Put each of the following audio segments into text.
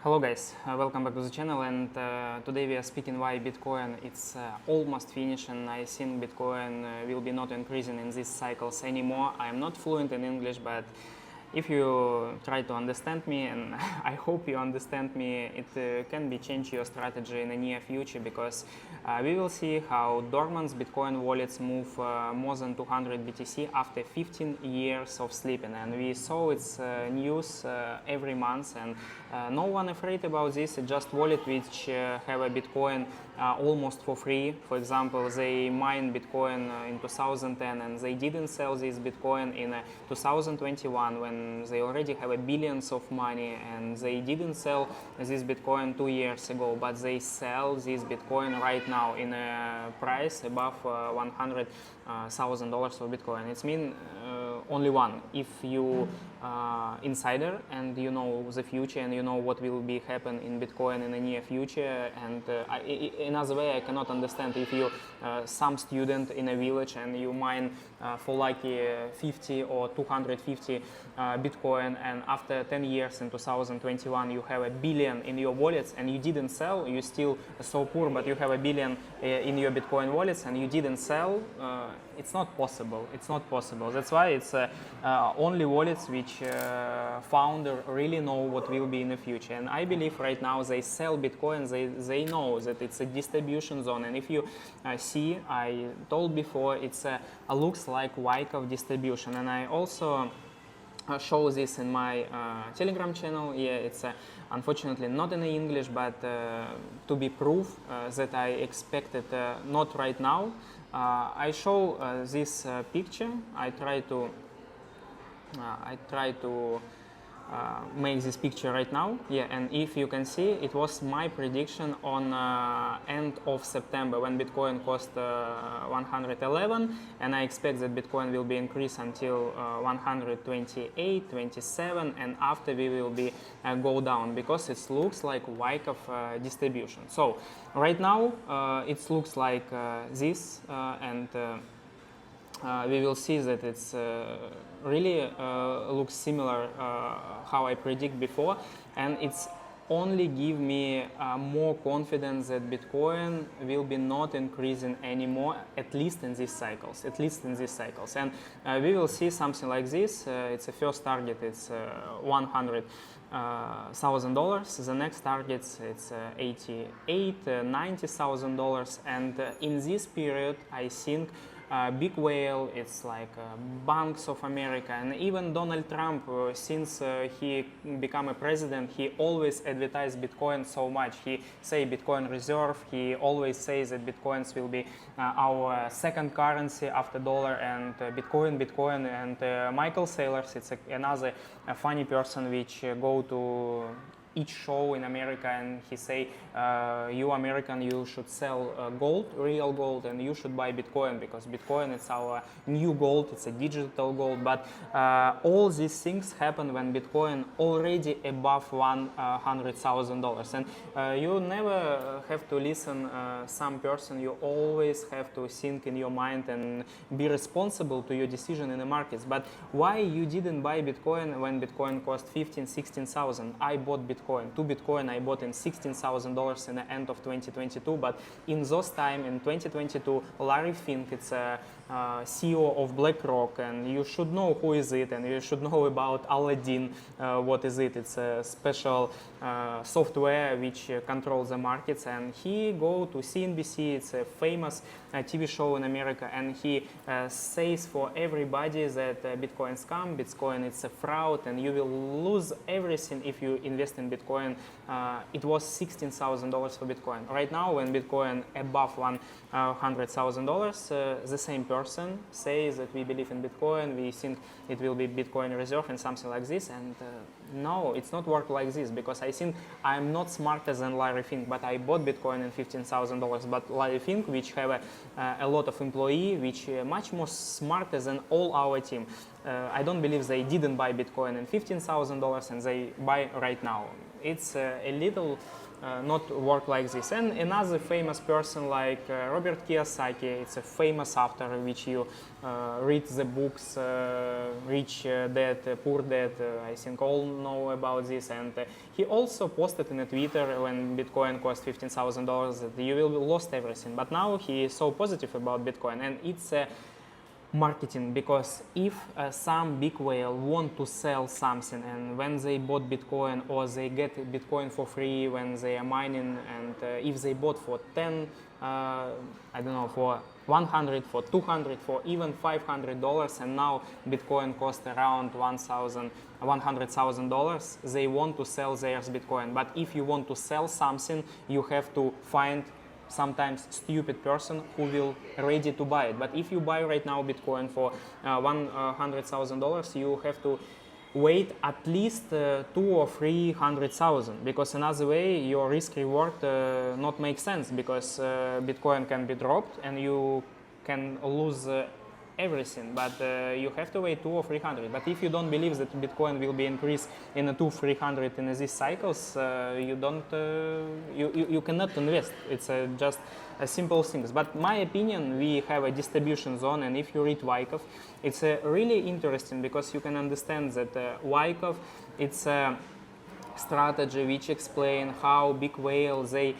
Hello guys, welcome back to the channel, and today we are speaking why Bitcoin it's almost finished, and I think Bitcoin will be not increasing in these cycles anymore. I am not fluent in English, but if you try to understand me, and I hope you understand me, it can be change your strategy in the near future, because we will see how dormant Bitcoin wallets move more than 200 BTC after 15 years of sleeping, and we saw its news every month, and no one afraid about this. It's just wallet which have a Bitcoin almost for free. For example, they mine Bitcoin in 2010 and they didn't sell this Bitcoin in 2021 when they already have a billions of money, and they didn't sell this Bitcoin 2 years ago, but they sell this Bitcoin right now in a price above $100,000 of Bitcoin. It means only one. If you insider and you know the future and you know what will be happen in Bitcoin in the near future, and another way I cannot understand if you some student in a village and you mine for like 50 or 250 Bitcoin, and after 10 years in 2021 you have a billion in your wallets and you didn't sell. You still so poor, but you have a billion in your Bitcoin wallets and you didn't sell. It's not possible. It's not possible. That's why it's only wallets which founder really know what will be in the future. And I believe right now they sell Bitcoin. They know that it's a distribution zone. And if you see, I told before, it's looks like Wyckoff distribution. And I also show this in my Telegram channel. Yeah, it's unfortunately not in English, but to be proof that I expected not right now. I show this picture. I try to make this picture right now. Yeah, and if you can see, it was my prediction on end of September when Bitcoin cost 111, and I expect that Bitcoin will be increased until 128, 27, and after we will be go down, because it looks like Wyckoff distribution. So right now it looks like this, and we will see that it's really looks similar how I predict before, and it's only give me more confidence that Bitcoin will be not increasing anymore, at least in these cycles, and we will see something like this. It's a first target, it's $100,000. The next targets it's $88,000, $90,000, and in this period I think big whale, it's like Banks of America, and even Donald Trump, since he became a president, he always advertised Bitcoin so much. He say Bitcoin reserve. He always says that Bitcoins will be our second currency after dollar and Bitcoin. And Michael Saylor, it's another funny person which go to each show in America and he say, you American, you should sell gold, real gold, and you should buy Bitcoin, because Bitcoin is our new gold, it's a digital gold. But all these things happen when Bitcoin already above $100,000, and you never have to listen some person. You always have to think in your mind and be responsible to your decision in the markets. But why you didn't buy Bitcoin when Bitcoin cost 15, 16,000? I bought Bitcoin. Two Bitcoin I bought in $16,000 in the end of 2022, but in those time in 2022, Larry Fink, it's a CEO of BlackRock, and you should know who is it, and you should know about Aladdin. What is it? It's a special software which controls the markets, and he go to CNBC. It's a famous TV show in America, and he says for everybody that Bitcoin scam, Bitcoin it's a fraud, and you will lose everything if you invest in Bitcoin. It was $16,000 for Bitcoin. Right now, when Bitcoin above $100,000, the same person says that we believe in Bitcoin, we think it will be Bitcoin reserve and something like this. And no, it's not work like this, because I think I'm not smarter than Larry Fink, but I bought Bitcoin in $15,000. But Larry Fink, which have a lot of employee, which much more smarter than all our team. I don't believe they didn't buy Bitcoin in $15,000 and they buy right now. it's a little not work like this. And another famous person like Robert Kiyosaki, it's a famous author which you read the books Rich Dad, Poor Dad, I think all know about this. And he also posted in a Twitter when Bitcoin cost $15,000 that you will lost everything. But now he is so positive about Bitcoin, and it's marketing, because if some big whale want to sell something, and when they bought Bitcoin or they get Bitcoin for free when they are mining, and if they bought for 10, I don't know, for 100, for 200, for even $500, and now Bitcoin cost around $100,000, they want to sell theirs Bitcoin. But if you want to sell something, you have to find sometimes stupid person who will ready to buy it. But if you buy right now Bitcoin for $100,000, you have to wait at least 200,000 or 300,000, because another way your risk reward not make sense, because Bitcoin can be dropped and you can lose everything, but you have to wait 200 or 300. But if you don't believe that Bitcoin will be increased in 200-300 in these cycles, you cannot invest. It's just a simple things. But my opinion, we have a distribution zone, and if you read Wyckoff, it's really interesting, because you can understand that Wyckoff, it's a strategy which explain how big whales, they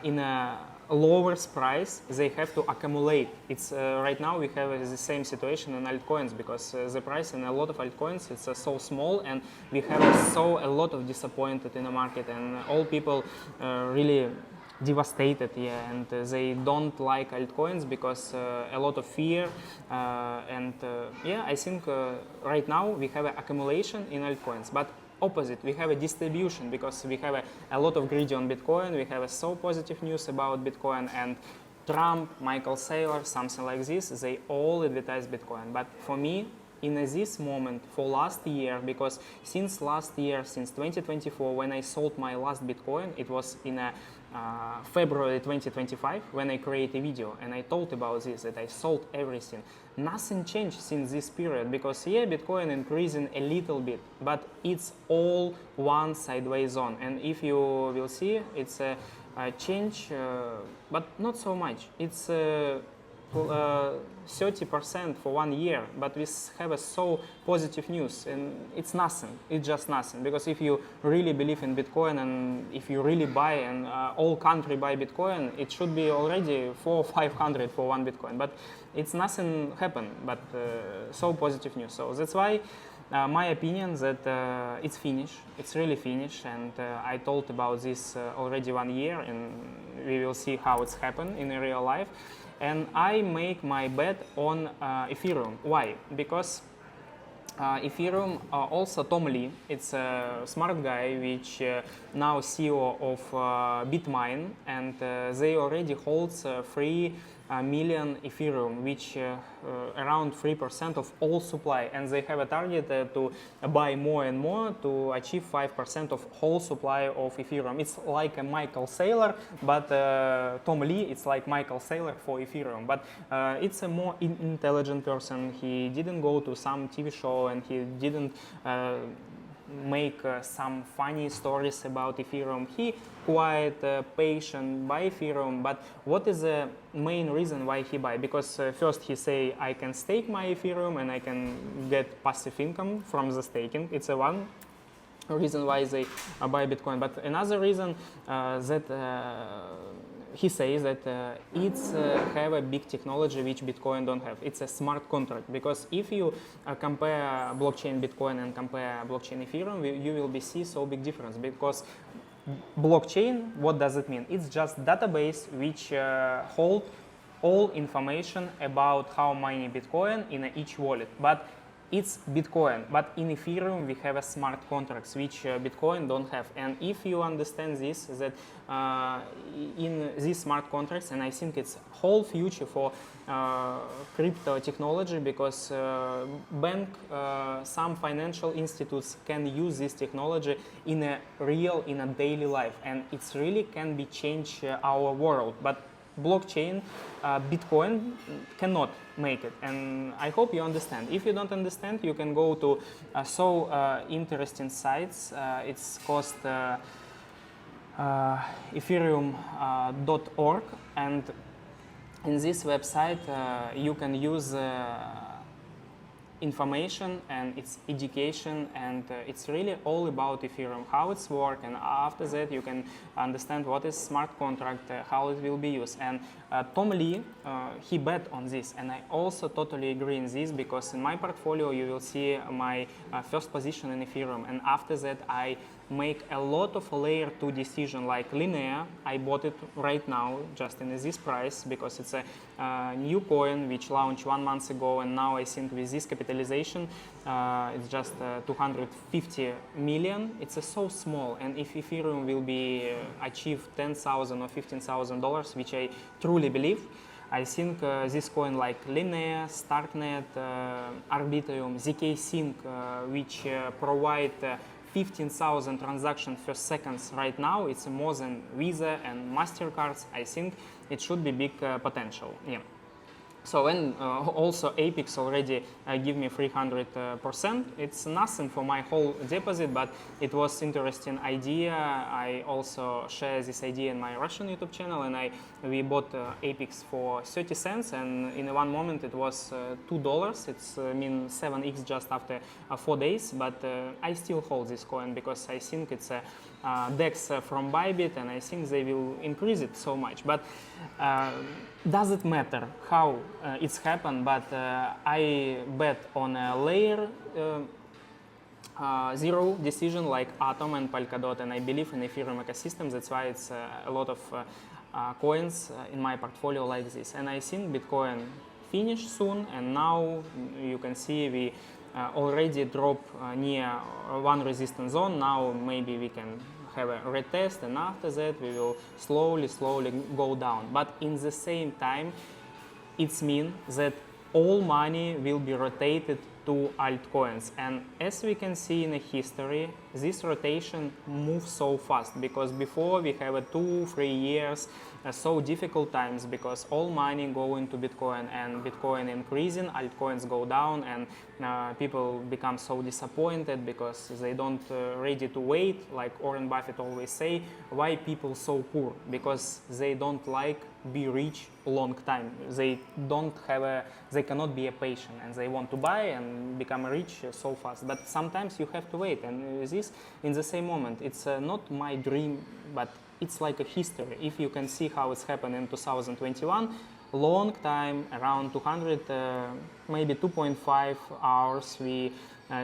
in a lowest price they have to accumulate. It's right now we have the same situation in altcoins, because the price in a lot of altcoins it's so small, and we have a lot of disappointed in the market, and all people really devastated, and they don't like altcoins because a lot of fear, and I think right now we have an accumulation in altcoins, but opposite, we have a distribution, because we have a lot of greedy on Bitcoin, we have so positive news about Bitcoin, and Trump, Michael Saylor, something like this, they all advertise Bitcoin. But for me, in this moment, for last year, because since last year, since 2024, when I sold my last Bitcoin, it was in February 2025, when I created a video, and I told about this, that I sold everything. Nothing changed since this period, because Bitcoin increasing a little bit, but it's all one sideways zone. And if you will see, it's a change, but not so much. It's 30% for 1 year, but we have so positive news, and it's nothing. It's just nothing, because if you really believe in Bitcoin, and if you really buy, and all country buy Bitcoin, it should be already 400 or 500 for one Bitcoin. But it's nothing happen. But so positive news. So that's why my opinion that it's finished. It's really finished, and I told about this already 1 year, and we will see how it's happened in real life. And I make my bet on Ethereum. Why? Because Ethereum, also Tom Lee, it's a smart guy, which now CEO of Bitmine, and they already holds 3 million Ethereum, which around 3% of all supply, and they have a target to buy more and more to achieve 5% of whole supply of Ethereum. It's like a Michael Saylor, but Tom Lee, it's like Michael Saylor for Ethereum, but it's a more intelligent person. He didn't go to some TV show, and he didn't make some funny stories about Ethereum. He quite patient by Ethereum. But what is the main reason why he buy? Because first he say, I can stake my Ethereum and I can get passive income from the staking. It's a one reason why they buy Bitcoin. But another reason that he says that it's have a big technology which Bitcoin don't have. It's a smart contract, because if you compare blockchain Bitcoin and compare blockchain Ethereum, you will be see so big difference. Because blockchain, what does it mean? It's just database which hold all information about how many Bitcoin in each wallet. But it's Bitcoin, but in Ethereum we have a smart contracts which Bitcoin don't have. And if you understand this, that in these smart contracts, and I think it's whole future for crypto technology, because bank, some financial institutes can use this technology in a daily life, and it's really can be change our world. But blockchain, Bitcoin cannot make it. And I hope you understand. If you don't understand, you can go to so interesting sites. It's cost ethereum.org, and in this website you can use information, and it's education, and it's really all about Ethereum, how it's work, and after that you can understand what is smart contract, how it will be used. And Tom Lee, he bet on this, and I also totally agree in this, because in my portfolio you will see my first position in Ethereum, and after that I make a lot of layer 2 decision, like Linnea. I bought it right now just in this price, because it's a new coin which launched 1 month ago, and now I think with this capitalization it's just 250 million. It's so small, and if Ethereum will be achieve $10,000 or $15,000, which I truly believe, I think this coin like Linnea, Starknet, Arbitrium, ZK Sync, which provide 15,000 transactions per second right now, it's more than Visa and MasterCards. I think it should be big potential. Yeah. So, and also Apex already give me 300%. It's nothing for my whole deposit, but it was interesting idea. I also share this idea in my Russian YouTube channel, and we bought Apex for 30 cents, and in one moment it was $2. It's mean 7x just after 4 days, but I still hold this coin because I think it's a DEX from Bybit, and I think they will increase it so much. But does it matter how it's happened? But I bet on a layer 0 decision like Atom and Polkadot, and I believe in Ethereum ecosystem. That's why it's a lot of coins in my portfolio like this. And I think Bitcoin finish soon, and now you can see we already drop near one resistance zone. Now maybe we can have a retest, and after that we will slowly go down. But in the same time, it means that all money will be rotated to altcoins, and as we can see in the history, this rotation moves so fast, because before we have 2-3 years so difficult times, because all money go into Bitcoin, and Bitcoin increasing, altcoins go down, and people become so disappointed because they don't ready to wait. Like Warren Buffett always say, why people so poor? Because they don't like be rich long time. They don't have they cannot be a patient, and they want to buy and become rich so fast. But sometimes you have to wait, and this in the same moment. It's not my dream, but it's like a history. If you can see how it's happened in 2021, long time, around 200, maybe 2.5 hours, we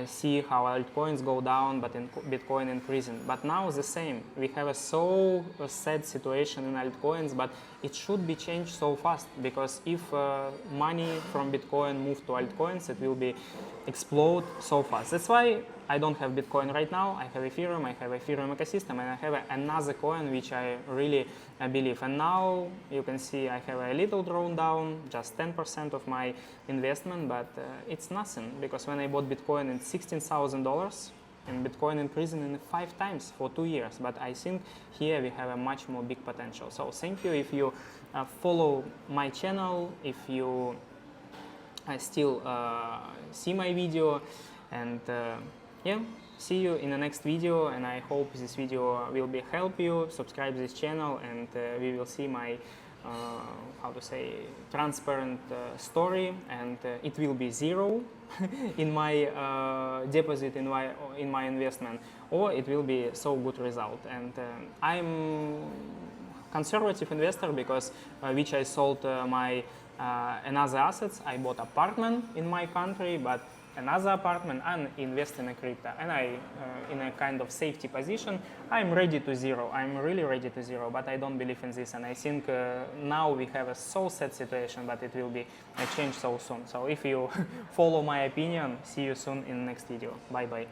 see how altcoins go down, but in Bitcoin increasing. But now the same. We have a so sad situation in altcoins, but it should be changed so fast, because if money from Bitcoin move to altcoins, it will be explode so fast. That's why I don't have Bitcoin right now. I have Ethereum, I have Ethereum ecosystem, and I have another coin which I really believe. And now you can see I have a little drawn down, just 10% of my investment, but it's nothing, because when I bought Bitcoin in $16,000, and Bitcoin increasing in 5 times for 2 years. But I think here we have a much more big potential. So thank you if you follow my channel, if you still see my video, and yeah, see you in the next video, and I hope this video will be help you. Subscribe this channel, and we will see my how to say transparent story, and it will be zero in my deposit in my investment, or it will be so good result. And I'm conservative investor, because which I sold my another assets. I bought apartment in my country, but another apartment, and invest in a crypto, and I in a kind of safety position. I'm ready to zero. I'm really ready to zero, but I don't believe in this, and I think now we have a so sad situation, but it will be changed so soon. So if you follow my opinion, see you soon in the next video. Bye bye.